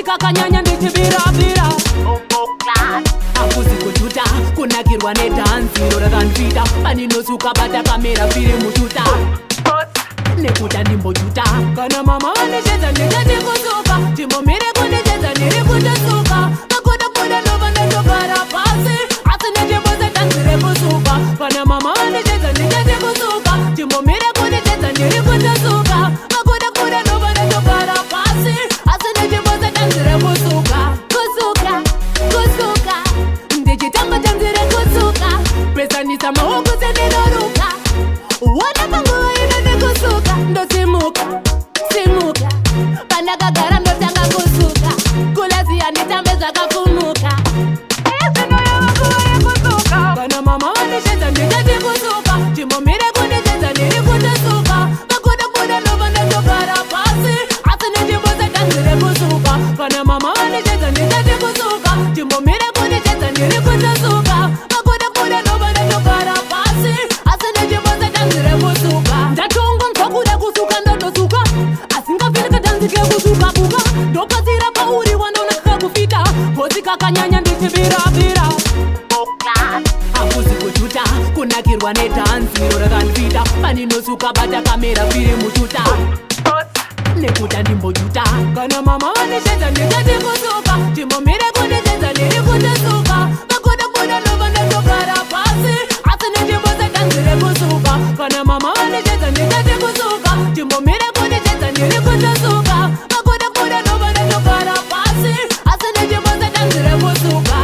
Kakanyanya ndichibira akuzi kujuta kunakirwa nedansi rorakanvita paninosuka bata kamera firi mujuta nekuta ndimbojuta kana mama vandichedza ndingatikusuka timbomire kundichedza ndiri kundisuka makodakoda ndova ndatogara pasi asi nechibose tanzire kusuka kana mama vandichedza ndingatikusuka timbomire kundichedza ndiri kundisuka makodakoda ndova ndatogara pasi asi nechibose tanzire kusuka ndichitamba tanzire kusuka pesanisa maoko sendinoruka wana panguva ino ndikusuka ndosimuka pandakagara ndotanga kusuka kulaziya nditambe zvakafumuka izvino yava nguva yekusuka kana mama vandishedza ndingati kusuka timbomire kundishedza ndiri kundisuka makodakoda ndova ndatogara pasi asi nechibose tanzire kusuka kana mama vandishedza ndingati kusuka timbomire kundishedza ndiri kundisuka makodakoda ndova ndatogara pasi asi nechibose tanzire kusuka ndatongwa nzvakuda kusuka ndotosuka asingapfirika tanzike kusuka kuka ndopazira pauri wandona kakufita bhozi kakanyanya ndichibirabira akuzi kujuta kunakirwa nedhansi rorakanvita paninosuka bata kamera firi mujuta nekuta ndimbojuta kana mama vandishedza ndingati kusuka timbomire kundishedza ndiri kundisuka makodakoda ndova ndatogara pasi asi nechibose tanzire kusuka kana mama vandishedza ndingati kusuka timbomire kundishedza ndiri kundisuka makodakoda ndova ndatogara pasi asi nechibose tanzire kusuka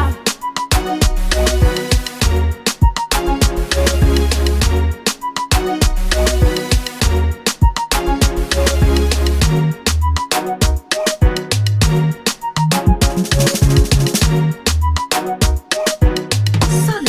Sun